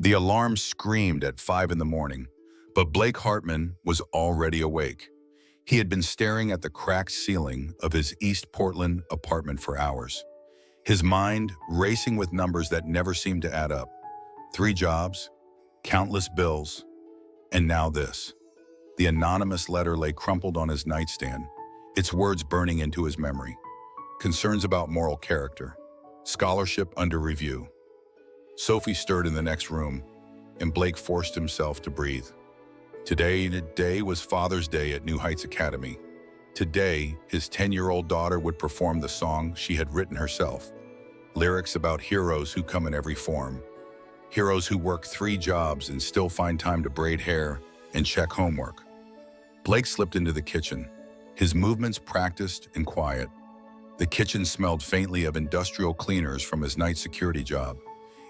The alarm screamed at 5 in the morning, but Blake Hartman was already awake. He had been staring at the cracked ceiling of his East Portland apartment for hours, his mind racing with numbers that never seemed to add up. 3 jobs, countless bills, and now this. The anonymous letter lay crumpled on his nightstand, its words burning into his memory. Concerns about moral character. Scholarship under review. Sophie stirred in the next room, and Blake forced himself to breathe. Today was Father's Day at New Heights Academy. Today, his 10-year-old daughter would perform the song she had written herself. Lyrics about heroes who come in every form. Heroes who work 3 jobs and still find time to braid hair and check homework. Blake slipped into the kitchen, his movements practiced and quiet. The kitchen smelled faintly of industrial cleaners from his night security job,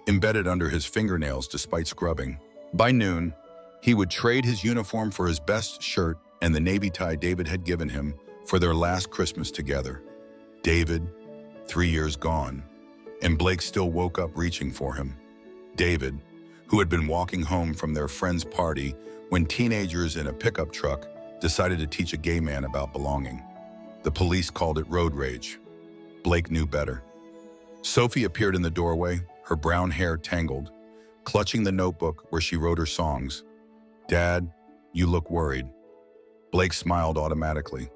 embedded under his fingernails despite scrubbing. By noon, he would trade his uniform for his best shirt and the navy tie David had given him for their last Christmas together. David, 3 years gone, and Blake still woke up reaching for him. David, who had been walking home from their friend's party when teenagers in a pickup truck decided to teach a gay man about belonging. The police called it road rage. Blake knew better. Sophie appeared in the doorway, her brown hair tangled, clutching the notebook where she wrote her songs. "Dad, you look worried." Blake smiled automatically.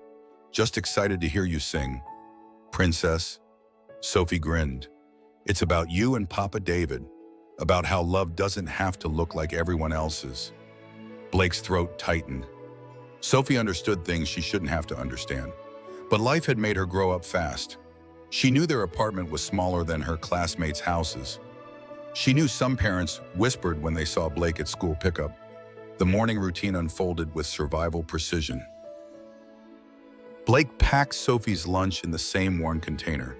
"Just excited to hear you sing." "Princess." Sophie grinned. "It's about you and Papa David, about how love doesn't have to look like everyone else's." Blake's throat tightened. Sophie understood things she shouldn't have to understand, but life had made her grow up fast. She knew their apartment was smaller than her classmates' houses. She knew some parents whispered when they saw Blake at school pickup. The morning routine unfolded with survival precision. Blake packed Sophie's lunch in the same worn container.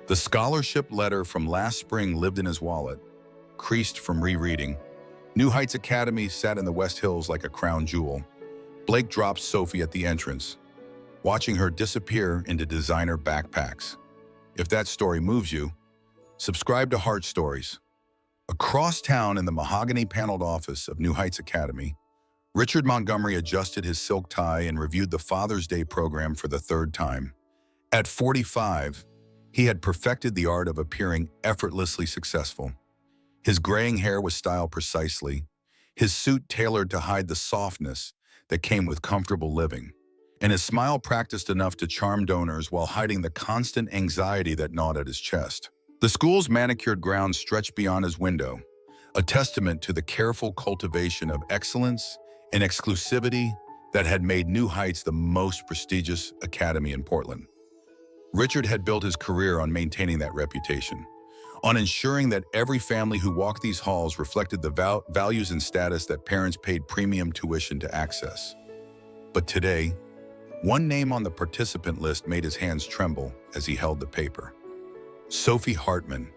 The scholarship letter from last spring lived in his wallet, creased from rereading. New Heights Academy sat in the West Hills like a crown jewel. Blake dropped Sophie at the entrance, watching her disappear into designer backpacks. If that story moves you, subscribe to Heart Stories. Across town in the mahogany-paneled office of New Heights Academy, Richard Montgomery adjusted his silk tie and reviewed the Father's Day program for the 3rd time. At 45, he had perfected the art of appearing effortlessly successful. His graying hair was styled precisely, his suit tailored to hide the softness that came with comfortable living, and his smile practiced enough to charm donors while hiding the constant anxiety that gnawed at his chest. The school's manicured grounds stretched beyond his window, a testament to the careful cultivation of excellence and exclusivity that had made New Heights the most prestigious academy in Portland. Richard had built his career on maintaining that reputation, on ensuring that every family who walked these halls reflected the values and status that parents paid premium tuition to access. But today, one name on the participant list made his hands tremble as he held the paper. Sophie Hartman.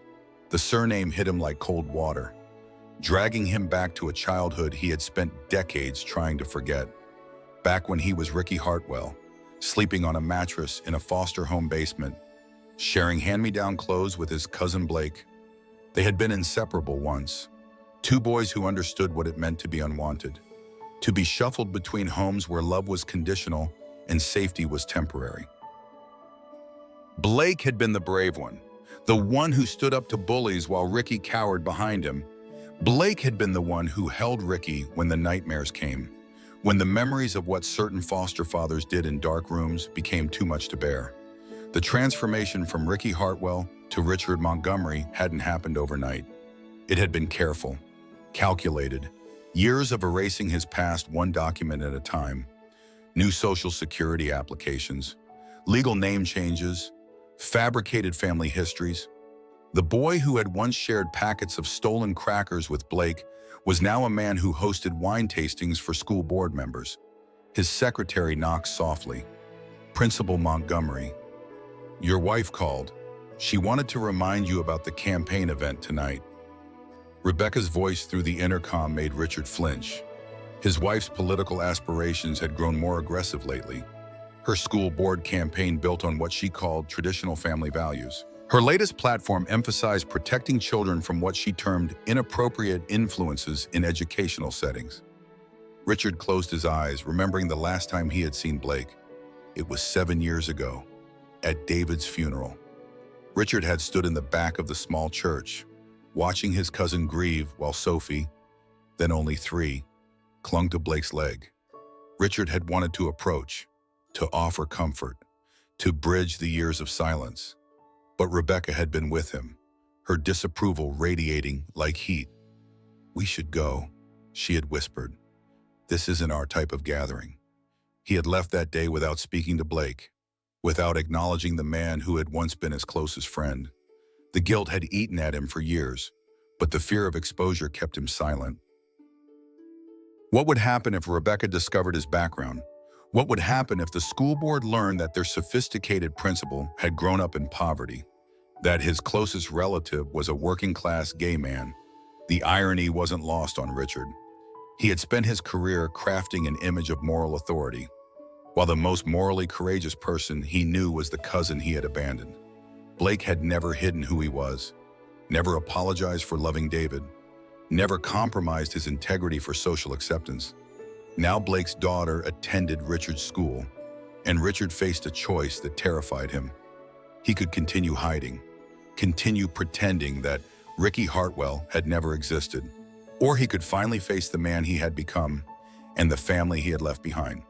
The surname hit him like cold water, dragging him back to a childhood he had spent decades trying to forget. Back when he was Ricky Hartwell, sleeping on a mattress in a foster home basement, sharing hand-me-down clothes with his cousin Blake. They had been inseparable once, 2 boys who understood what it meant to be unwanted, to be shuffled between homes where love was conditional and safety was temporary. Blake had been the brave one, the one who stood up to bullies while Ricky cowered behind him. Blake had been the one who held Ricky when the nightmares came, when the memories of what certain foster fathers did in dark rooms became too much to bear. The transformation from Ricky Hartwell to Richard Montgomery hadn't happened overnight. It had been careful, calculated, years of erasing his past one document at a time. New Social Security applications, legal name changes, fabricated family histories. The boy who had once shared packets of stolen crackers with Blake was now a man who hosted wine tastings for school board members. His secretary knocked softly. "Principal Montgomery, your wife called. She wanted to remind you about the campaign event tonight." Rebecca's voice through the intercom made Richard flinch. His wife's political aspirations had grown more aggressive lately. Her school board campaign built on what she called traditional family values. Her latest platform emphasized protecting children from what she termed inappropriate influences in educational settings. Richard closed his eyes, remembering the last time he had seen Blake. It was 7 years ago, at David's funeral. Richard had stood in the back of the small church, watching his cousin grieve while Sophie, then only 3, clung to Blake's leg. Richard had wanted to approach, to offer comfort, to bridge the years of silence. But Rebecca had been with him, her disapproval radiating like heat. "We should go," she had whispered. "This isn't our type of gathering." He had left that day without speaking to Blake, without acknowledging the man who had once been his closest friend. The guilt had eaten at him for years, but the fear of exposure kept him silent. What would happen if Rebecca discovered his background? What would happen if the school board learned that their sophisticated principal had grown up in poverty, that his closest relative was a working-class gay man? The irony wasn't lost on Richard. He had spent his career crafting an image of moral authority, while the most morally courageous person he knew was the cousin he had abandoned. Blake had never hidden who he was, never apologized for loving David, never compromised his integrity for social acceptance. Now Blake's daughter attended Richard's school, and Richard faced a choice that terrified him. He could continue hiding, continue pretending that Ricky Hartwell had never existed, or he could finally face the man he had become and the family he had left behind.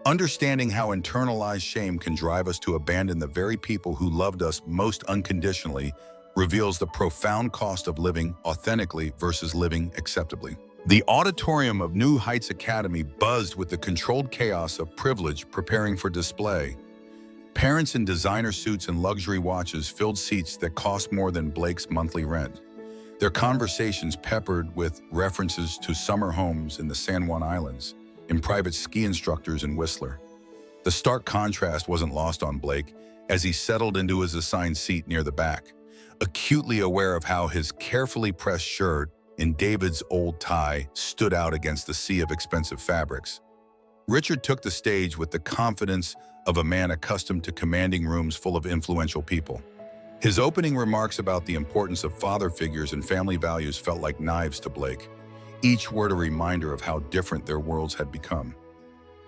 Understanding how internalized shame can drive us to abandon the very people who loved us most unconditionally reveals the profound cost of living authentically versus living acceptably. The auditorium of New Heights Academy buzzed with the controlled chaos of privilege preparing for display. Parents in designer suits and luxury watches filled seats that cost more than Blake's monthly rent. Their conversations peppered with references to summer homes in the San Juan Islands and private ski instructors in Whistler. The stark contrast wasn't lost on Blake as he settled into his assigned seat near the back, acutely aware of how his carefully pressed shirt and David's old tie stood out against the sea of expensive fabrics. Richard took the stage with the confidence of a man accustomed to commanding rooms full of influential people. His opening remarks about the importance of father figures and family values felt like knives to Blake, each word a reminder of how different their worlds had become.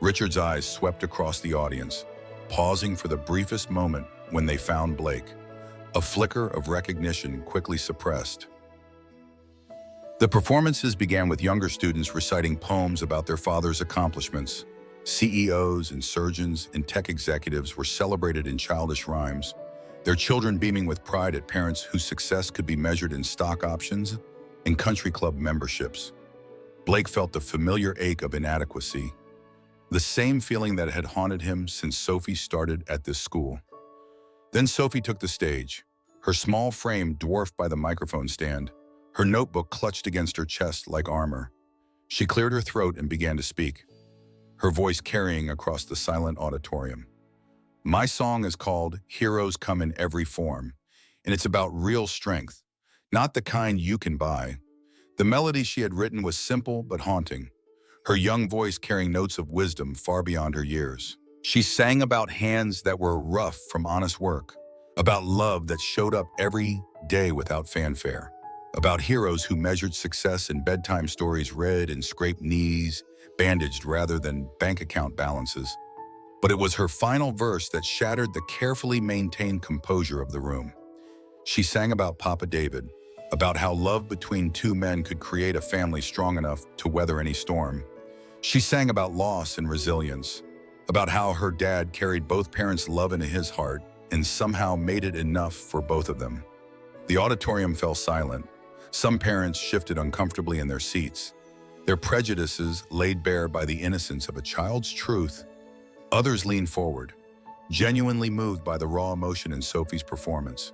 Richard's eyes swept across the audience, pausing for the briefest moment when they found Blake, a flicker of recognition quickly suppressed. The performances began with younger students reciting poems about their father's accomplishments. CEOs and surgeons and tech executives were celebrated in childish rhymes, their children beaming with pride at parents whose success could be measured in stock options and country club memberships. Blake felt the familiar ache of inadequacy, the same feeling that had haunted him since Sophie started at this school. Then Sophie took the stage, her small frame dwarfed by the microphone stand, her notebook clutched against her chest like armor. She cleared her throat and began to speak, her voice carrying across the silent auditorium. "My song is called Heroes Come in Every Form, and it's about real strength, not the kind you can buy." The melody she had written was simple but haunting, her young voice carrying notes of wisdom far beyond her years. She sang about hands that were rough from honest work, about love that showed up every day without fanfare, about heroes who measured success in bedtime stories read in scraped knees, bandaged rather than bank account balances. But it was her final verse that shattered the carefully maintained composure of the room. She sang about Papa David, about how love between two men could create a family strong enough to weather any storm. She sang about loss and resilience, about how her dad carried both parents' love into his heart and somehow made it enough for both of them. The auditorium fell silent. Some parents shifted uncomfortably in their seats, their prejudices laid bare by the innocence of a child's truth. Others leaned forward, genuinely moved by the raw emotion in Sophie's performance.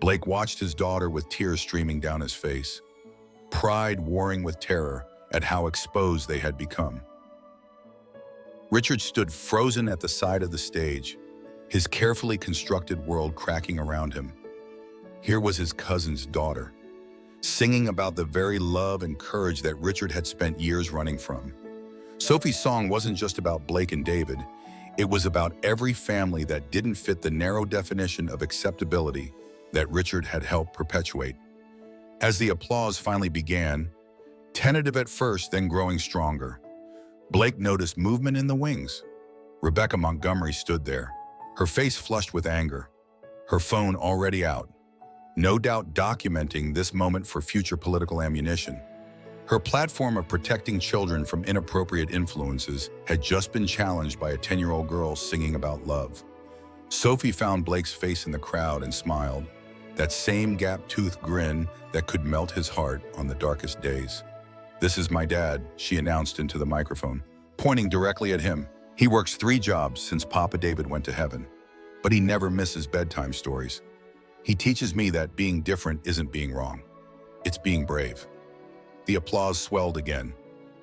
Blake watched his daughter with tears streaming down his face, pride warring with terror at how exposed they had become. Richard stood frozen at the side of the stage, his carefully constructed world cracking around him. Here was his cousin's daughter, singing about the very love and courage that Richard had spent years running from. Sophie's song wasn't just about Blake and David. It was about every family that didn't fit the narrow definition of acceptability that Richard had helped perpetuate. As the applause finally began, tentative at first, then growing stronger, Blake noticed movement in the wings. Rebecca Montgomery stood there, her face flushed with anger, her phone already out, no doubt documenting this moment for future political ammunition. Her platform of protecting children from inappropriate influences had just been challenged by a 10-year-old girl singing about love. Sophie found Blake's face in the crowd and smiled, that same gap-toothed grin that could melt his heart on the darkest days. "This is my dad," she announced into the microphone, pointing directly at him. "He works 3 jobs since Papa David went to heaven, but he never misses bedtime stories. He teaches me that being different isn't being wrong. It's being brave." The applause swelled again,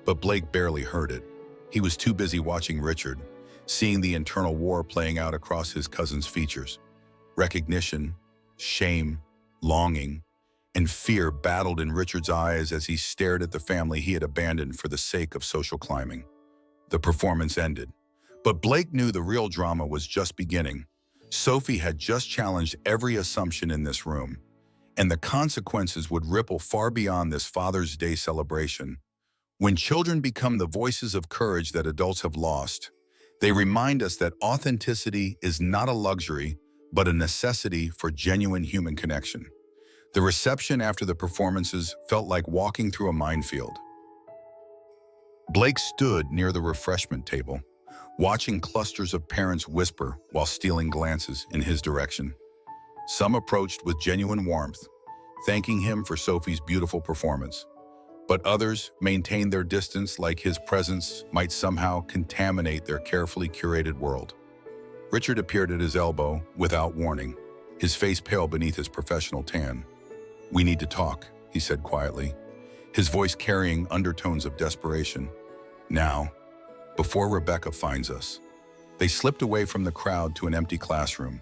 but Blake barely heard it. He was too busy watching Richard, seeing the internal war playing out across his cousin's features. Recognition, shame, longing, and fear battled in Richard's eyes as he stared at the family he had abandoned for the sake of social climbing. The performance ended, but Blake knew the real drama was just beginning. Sophie had just challenged every assumption in this room, and the consequences would ripple far beyond this Father's Day celebration. When children become the voices of courage that adults have lost, they remind us that authenticity is not a luxury, but a necessity for genuine human connection. The reception after the performances felt like walking through a minefield. Blake stood near the refreshment table, watching clusters of parents whisper while stealing glances in his direction. Some approached with genuine warmth, thanking him for Sophie's beautiful performance, but others maintained their distance like his presence might somehow contaminate their carefully curated world. Richard appeared at his elbow without warning, his face pale beneath his professional tan. "We need to talk," he said quietly, his voice carrying undertones of desperation. "Now, before Rebecca finds us." They slipped away from the crowd to an empty classroom,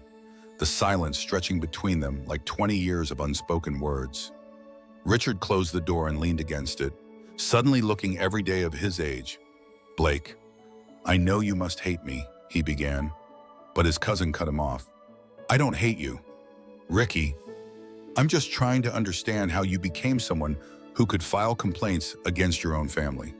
the silence stretching between them like 20 years of unspoken words. Richard closed the door and leaned against it, suddenly looking every day of his age. "Blake, I know you must hate me," he began, but his cousin cut him off. "I don't hate you, Ricky. I'm just trying to understand how you became someone who could file complaints against your own family."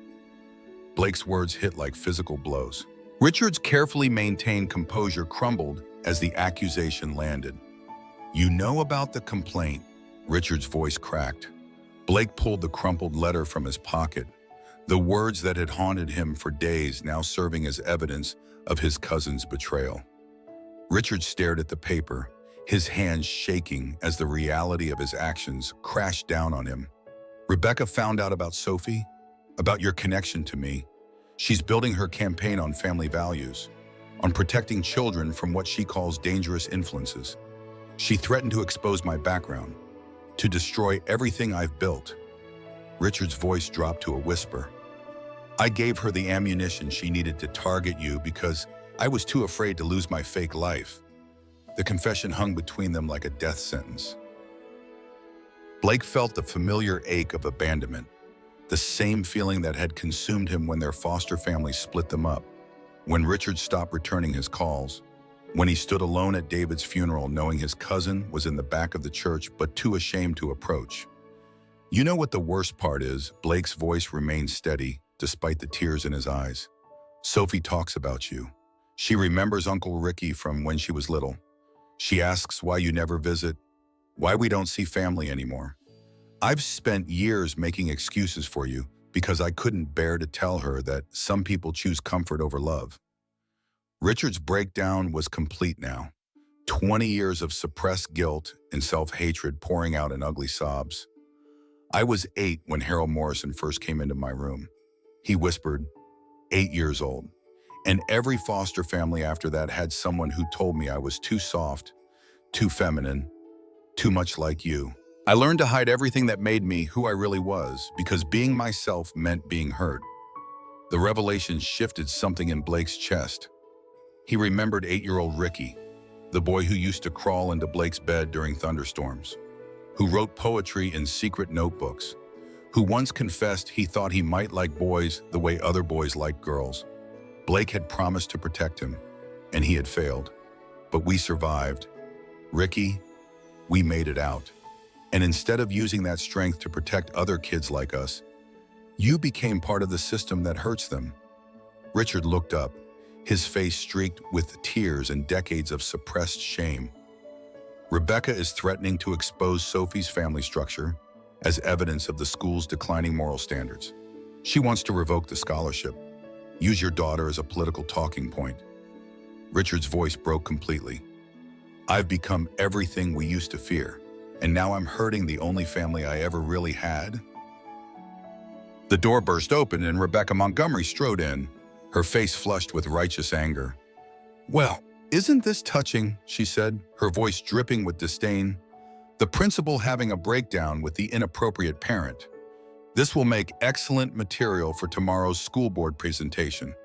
Blake's words hit like physical blows. Richard's carefully maintained composure crumbled as the accusation landed. "You know about the complaint?" Richard's voice cracked. Blake pulled the crumpled letter from his pocket, the words that had haunted him for days now serving as evidence of his cousin's betrayal. Richard stared at the paper, his hands shaking as the reality of his actions crashed down on him. "Rebecca found out about Sophie, about your connection to me. She's building her campaign on family values, on protecting children from what she calls dangerous influences. She threatened to expose my background, to destroy everything I've built." Richard's voice dropped to a whisper. "I gave her the ammunition she needed to target you because I was too afraid to lose my fake life." The confession hung between them like a death sentence. Blake felt the familiar ache of abandonment, the same feeling that had consumed him when their foster family split them up, when Richard stopped returning his calls, when he stood alone at David's funeral knowing his cousin was in the back of the church but too ashamed to approach. "You know what the worst part is?" Blake's voice remained steady despite the tears in his eyes. "Sophie talks about you. She remembers Uncle Ricky from when she was little. She asks why you never visit, why we don't see family anymore. I've spent years making excuses for you because I couldn't bear to tell her that some people choose comfort over love." Richard's breakdown was complete now. 20 years of suppressed guilt and self-hatred pouring out in ugly sobs. "I was 8 when Harold Morrison first came into my room," he whispered, 8 years old. "And every foster family after that had someone who told me I was too soft, too feminine, too much like you. I learned to hide everything that made me who I really was because being myself meant being hurt." The revelation shifted something in Blake's chest. He remembered 8-year-old Ricky, the boy who used to crawl into Blake's bed during thunderstorms, who wrote poetry in secret notebooks, who once confessed he thought he might like boys the way other boys liked girls. Blake had promised to protect him, and he had failed. But we survived. Ricky, We made it out. And instead of using that strength to protect other kids like us, you became part of the system that hurts them." Richard looked up, his face streaked with tears and decades of suppressed shame. Rebecca is threatening to expose Sophie's family structure as evidence of the school's declining moral standards. She wants to revoke the scholarship, use your daughter as a political talking point. Richard's voice broke completely. "I've become everything we used to fear, and now I'm hurting the only family I ever really had?" The door burst open and Rebecca Montgomery strode in, her face flushed with righteous anger. "Well, isn't this touching?" she said, her voice dripping with disdain. "The principal having a breakdown with the inappropriate parent. This will make excellent material for tomorrow's school board presentation."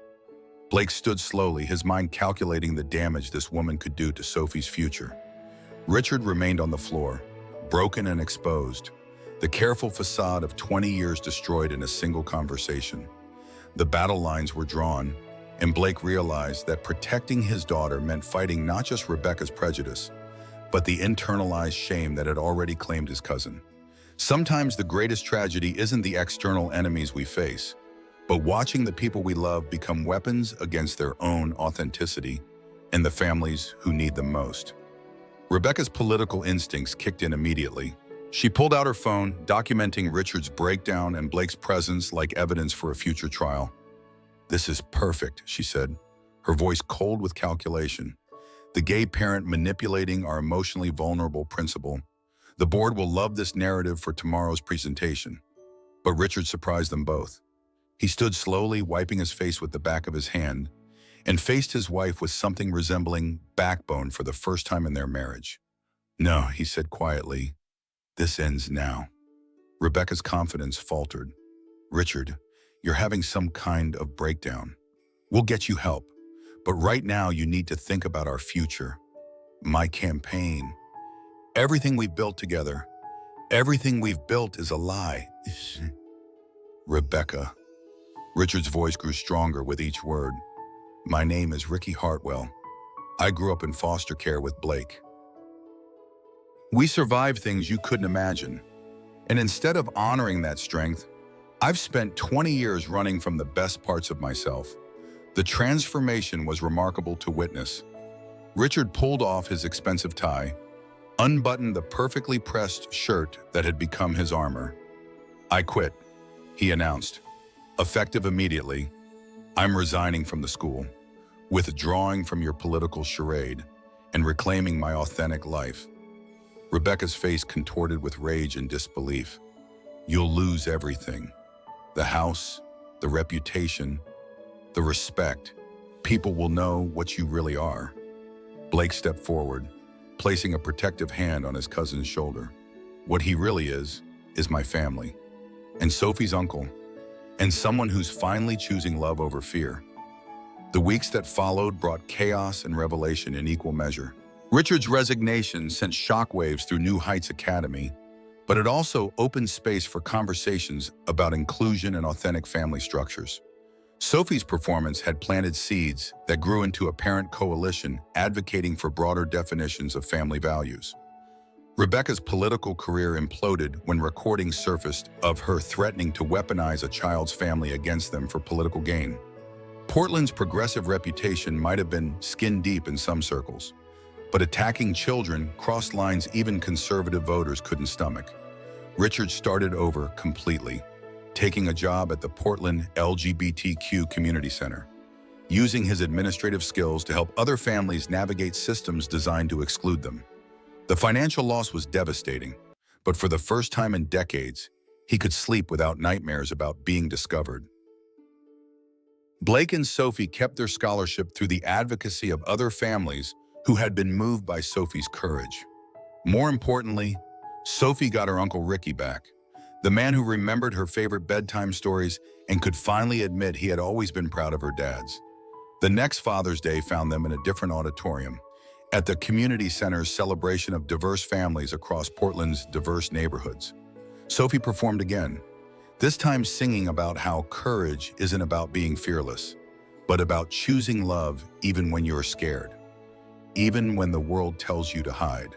Blake stood slowly, his mind calculating the damage this woman could do to Sophie's future. Richard remained on the floor, broken and exposed, the careful facade of 20 years destroyed in a single conversation. The battle lines were drawn, and Blake realized that protecting his daughter meant fighting not just Rebecca's prejudice, but the internalized shame that had already claimed his cousin. Sometimes the greatest tragedy isn't the external enemies we face, but watching the people we love become weapons against their own authenticity and the families who need them most. Rebecca's political instincts kicked in immediately. She pulled out her phone, documenting Richard's breakdown and Blake's presence like evidence for a future trial. "This is perfect," she said, her voice cold with calculation. "The gay parent manipulating our emotionally vulnerable principal. The board will love this narrative for tomorrow's presentation." But Richard surprised them both. He stood slowly, wiping his face with the back of his hand, and faced his wife with something resembling backbone for the first time in their marriage. "No," he said quietly, "this ends now." Rebecca's confidence faltered. "Richard, you're having some kind of breakdown. We'll get you help, but right now you need to think about our future. My campaign. Everything we've built together. Everything we've built is a lie." "Rebecca." Richard's voice grew stronger with each word. "My name is Ricky Hartwell. I grew up in foster care with Blake. We survived things you couldn't imagine. And instead of honoring that strength, I've spent 20 years running from the best parts of myself. The transformation was remarkable to witness." Richard pulled off his expensive tie, unbuttoned the perfectly pressed shirt that had become his armor. "I quit," he announced, effective immediately. "I'm resigning from the school, withdrawing from your political charade, and reclaiming my authentic life." Rebecca's face contorted with rage and disbelief. "You'll lose everything. The house, the reputation, the respect. People will know what you really are." Blake stepped forward, placing a protective hand on his cousin's shoulder. "What he really is my family, and Sophie's uncle, and someone who's finally choosing love over fear." The weeks that followed brought chaos and revelation in equal measure. Richard's resignation sent shockwaves through New Heights Academy, but it also opened space for conversations about inclusion and authentic family structures. Sophie's performance had planted seeds that grew into a parent coalition advocating for broader definitions of family values. Rebecca's political career imploded when recordings surfaced of her threatening to weaponize a child's family against them for political gain. Portland's progressive reputation might have been skin-deep in some circles, but attacking children crossed lines even conservative voters couldn't stomach. Richard started over completely, taking a job at the Portland LGBTQ Community Center, using his administrative skills to help other families navigate systems designed to exclude them. The financial loss was devastating, but for the first time in decades, he could sleep without nightmares about being discovered. Blake and Sophie kept their scholarship through the advocacy of other families who had been moved by Sophie's courage. More importantly, Sophie got her Uncle Ricky back, the man who remembered her favorite bedtime stories and could finally admit he had always been proud of her dads. The next Father's Day found them in a different auditorium, at the community center's celebration of diverse families across Portland's diverse neighborhoods. Sophie performed again, this time singing about how courage isn't about being fearless, but about choosing love even when you're scared, even when the world tells you to hide.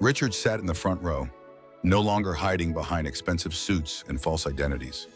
Richard sat in the front row, no longer hiding behind expensive suits and false identities.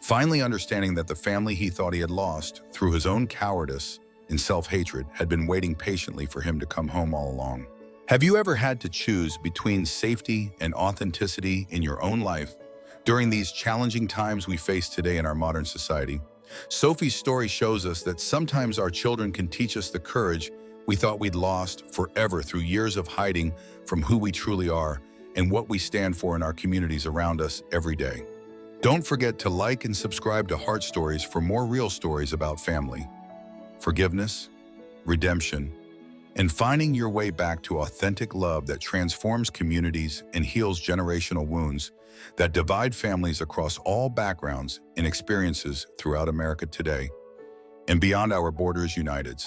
Finally understanding that the family he thought he had lost through his own cowardice and self-hatred had been waiting patiently for him to come home all along. Have you ever had to choose between safety and authenticity in your own life during these challenging times we face today in our modern society? Sophie's story shows us that sometimes our children can teach us the courage we thought we'd lost forever through years of hiding from who we truly are and what we stand for in our communities around us every day. Don't forget to like and subscribe to Heart Stories for more real stories about family, forgiveness, redemption, and finding your way back to authentic love that transforms communities and heals generational wounds that divide families across all backgrounds and experiences throughout America today and beyond our borders united.